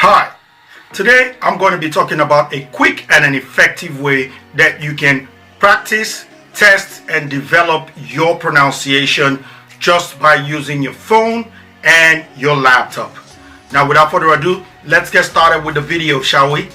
Hi, today I'm going to be talking about a quick and an effective way that you can practice, test, and develop your pronunciation just by using your phone and your laptop. Now, without further ado, let's get started with the video, shall we?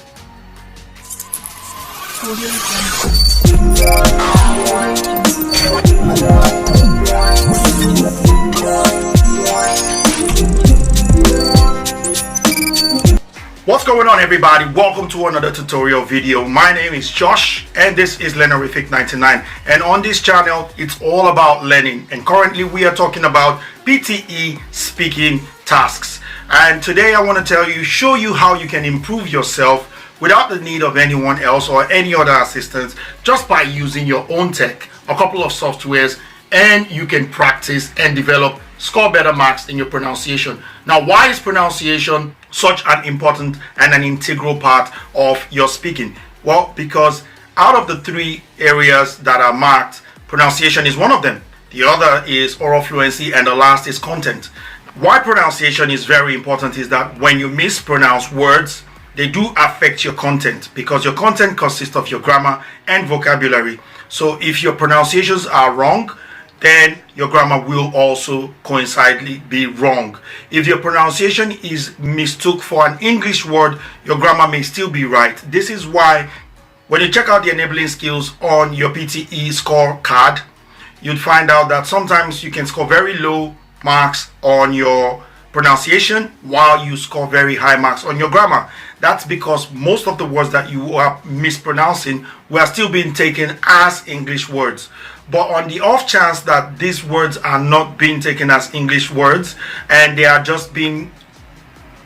What's going on, everybody? Welcome to another tutorial video. My name is Josh and this is Learnerific 99, and on this channel it's all about learning, and currently we are talking about PTE speaking tasks. And today I want to show you how you can improve yourself without the need of anyone else or any other assistance, just by using your own tech, a couple of softwares, and you can practice and develop, score better marks in your pronunciation. Now, why is pronunciation such an important and an integral part of your speaking? Well, because out of the three areas that are marked, pronunciation is one of them. The other is oral fluency, and the last is content. Why pronunciation is very important is that when you mispronounce words, they do affect your content, because your content consists of your grammar and vocabulary. So if your pronunciations are wrong, then your grammar will also coincidentally be wrong. If your pronunciation is mistook for an English word, your grammar may still be right. This is why when you check out the enabling skills on your PTE score card, you'd find out that sometimes you can score very low marks on your pronunciation while you score very high marks on your grammar. That's because most of the words that you are mispronouncing were still being taken as English words. But on the off chance that these words are not being taken as English words and they are just being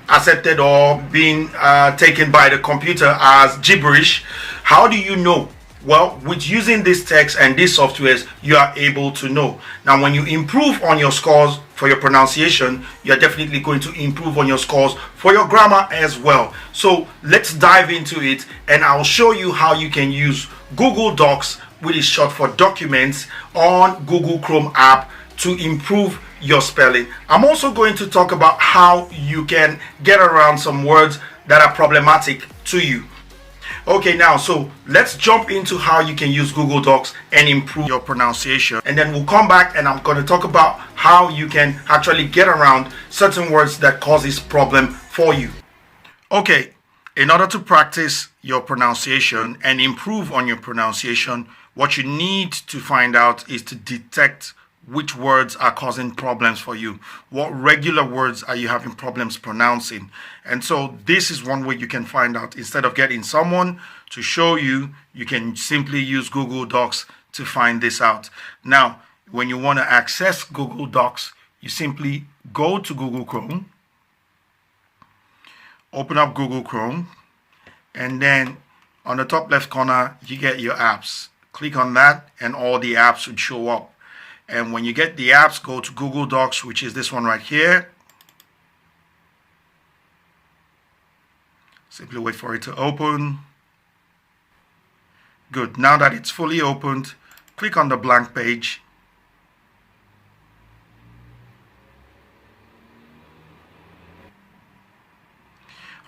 accepted or being taken by the computer as gibberish, how do you know? Well, with using this text and these softwares, you are able to know. Now, when you improve on your scores for your pronunciation, you're definitely going to improve on your scores for your grammar as well. So let's dive into it, and I'll show you how you can use Google Docs, which is short for documents, on Google Chrome app to improve your spelling. I'm also going to talk about how you can get around some words that are problematic to you. Okay, now, so let's jump into how you can use Google Docs and improve your pronunciation. And then we'll come back and I'm going to talk about how you can actually get around certain words that causes problem for you. Okay, in order to practice your pronunciation and improve on your pronunciation, what you need to find out is to detect which words are causing problems for you. What regular words are you having problems pronouncing? And so this is one way you can find out. Instead of getting someone to show you, you can simply use Google Docs to find this out. Now, when you want to access Google Docs, you simply go to Google Chrome, open up Google Chrome, and then on the top left corner, you get your apps. Click on that and all the apps would show up. And when you get the apps, go to Google Docs, which is this one right here. Simply wait for it to open. Good. Now that it's fully opened, click on the blank page.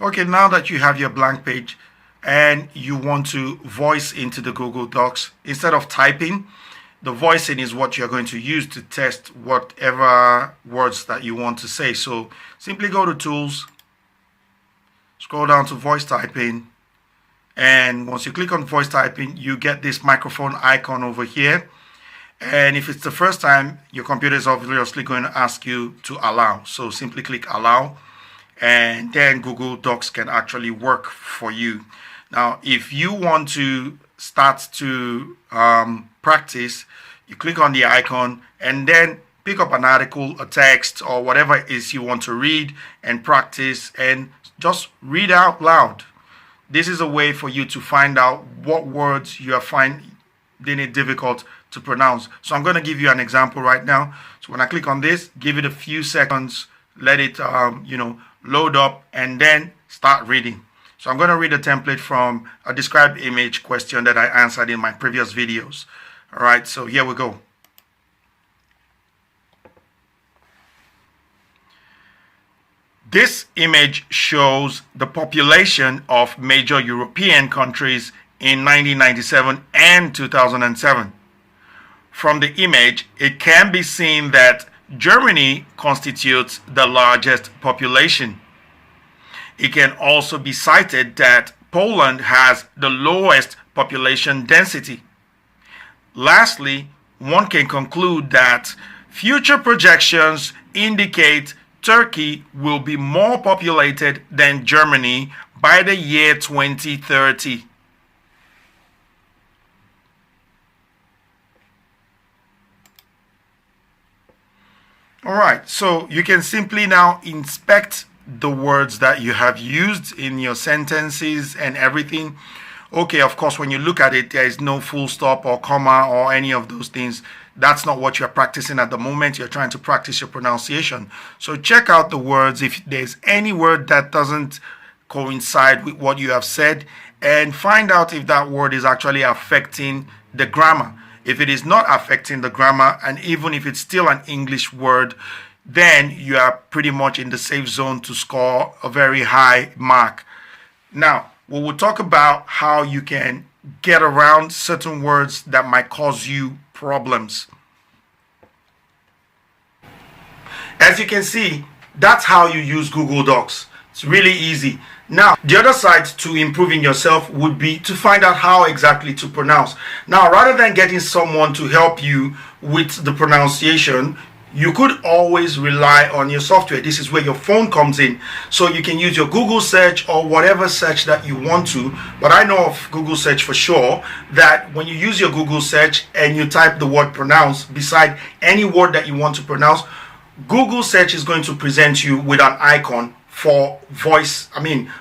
Okay, now that you have your blank page and you want to voice into the Google Docs, instead of typing, the voicing is what you're going to use to test whatever words that you want to say. So simply go to Tools, scroll down to Voice Typing, and once you click on Voice Typing, you get this microphone icon over here. And if it's the first time, your computer is obviously going to ask you to allow. So simply click Allow, and then Google Docs can actually work for you. Now, if you want to start to practice, you click on the icon and then pick up an article, a text, or whatever it is you want to read and practice, and just read out loud. This is a way for you to find out what words you are finding it difficult to pronounce. So I'm going to give you an example right now. So when I click on this, give it a few seconds, let it load up, and then start reading. So I'm going to read a template from a described image question that I answered in my previous videos. All right, so here we go. This image shows the population of major European countries in 1997 and 2007. From the image, it can be seen that Germany constitutes the largest population. It can also be cited that Poland has the lowest population density. Lastly, one can conclude that future projections indicate Turkey will be more populated than Germany by the year 2030. Alright, so you can simply now inspect the words that you have used in your sentences and everything. Okay, of course, when you look at it, there is no full stop or comma or any of those things. That's not what you're practicing at the moment. You're trying to practice your pronunciation. So check out the words. If there's any word that doesn't coincide with what you have said, and find out if that word is actually affecting the grammar. If it is not affecting the grammar, and even if it's still an English word, then you are pretty much in the safe zone to score a very high mark. Now, we will talk about how you can get around certain words that might cause you problems. As you can see, that's how you use Google Docs. It's really easy. Now, the other side to improving yourself would be to find out how exactly to pronounce. Now, rather than getting someone to help you with the pronunciation, you could always rely on your software. This is where your phone comes in. So you can use your Google search or whatever search that you want to. But I know of Google search for sure that when you use your Google search and you type the word pronounce beside any word that you want to pronounce, Google search is going to present you with an icon for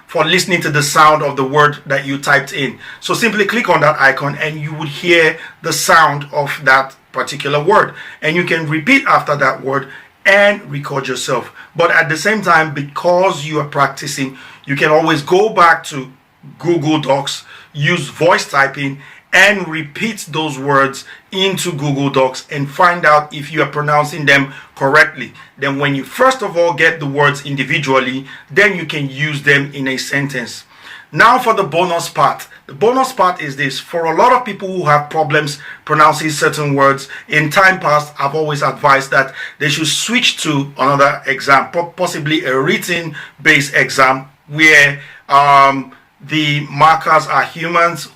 for listening to the sound of the word that you typed in. So simply click on that icon and you would hear the sound of that particular word, and you can repeat after that word and record yourself. But at the same time, because you are practicing, you can always go back to Google Docs, use voice typing, and repeat those words into Google Docs and find out if you are pronouncing them correctly. Then when you first of all get the words individually, then you can use them in a sentence. Now for the bonus part. The bonus part is this. For a lot of people who have problems pronouncing certain words, in time past, I've always advised that they should switch to another exam, possibly a written based exam where the markers are humans,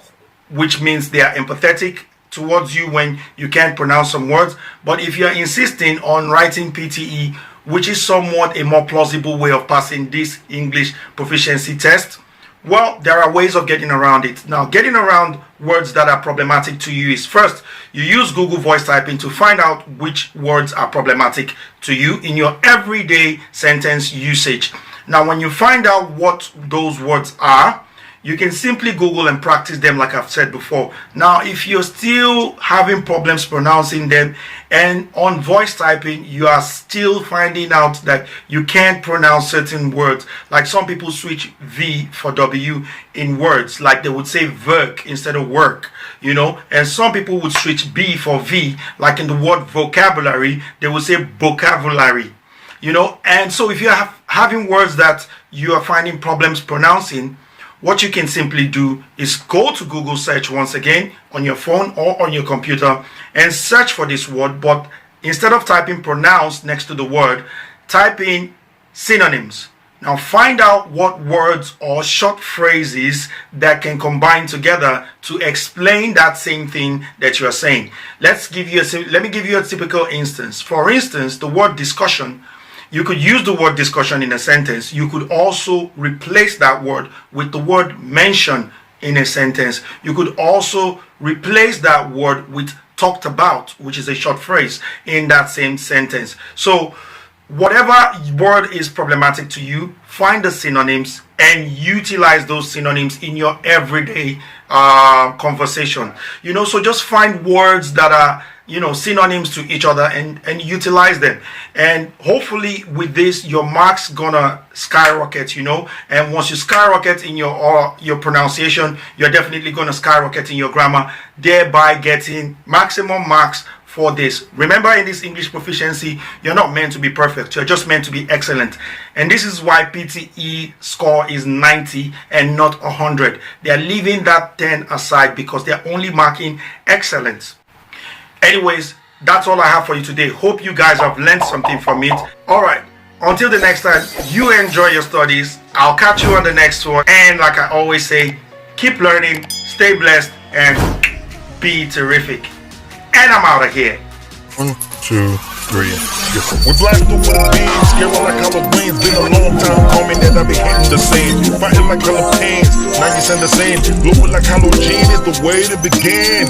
which means they are empathetic towards you when you can't pronounce some words. But if you're insisting on writing PTE, which is somewhat a more plausible way of passing this English proficiency test, well, there are ways of getting around it. Now, getting around words that are problematic to you is first, you use Google voice typing to find out which words are problematic to you in your everyday sentence usage. Now, when you find out what those words are, you can simply Google and practice them like I've said before. Now, if you're still having problems pronouncing them and on voice typing, you are still finding out that you can't pronounce certain words, like some people switch V for W in words, like they would say work instead of work, and some people would switch B for V, like in the word vocabulary, they would say vocabulary, and so if you're having words that you are finding problems pronouncing, what you can simply do is go to Google search once again on your phone or on your computer and search for this word, but instead of typing pronounce next to the word, type in synonyms. Now find out what words or short phrases that can combine together to explain that same thing that you are saying. Let me give you a typical instance. For instance, the word discussion. You could use the word discussion in a sentence. You could also replace that word with the word mention in a sentence. You could also replace that word with talked about, which is a short phrase, in that same sentence. So whatever word is problematic to you, find the synonyms and utilize those synonyms in your everyday conversation. So just find words that are synonyms to each other and utilize them, and hopefully with this your marks gonna skyrocket, and once you skyrocket in your pronunciation, you're definitely gonna skyrocket in your grammar, thereby getting maximum marks for this. Remember, in this English proficiency, you're not meant to be perfect, you're just meant to be excellent. And this is why PTE score is 90 and not 100. They're leaving that 10 aside because they're only marking excellence. Anyways, that's all I have for you today. Hope you guys have learned something from it. Alright, until the next time, you enjoy your studies. I'll catch you on the next one. And like I always say, keep learning, stay blessed, and be terrific. And I'm out of here. 1, 2, 3. We blast through the beams, scary like Halloween. Been a long time coming that I've been hitting the scene. Fighting like color pants, now you send the same. Glowing like halogen is the way to begin.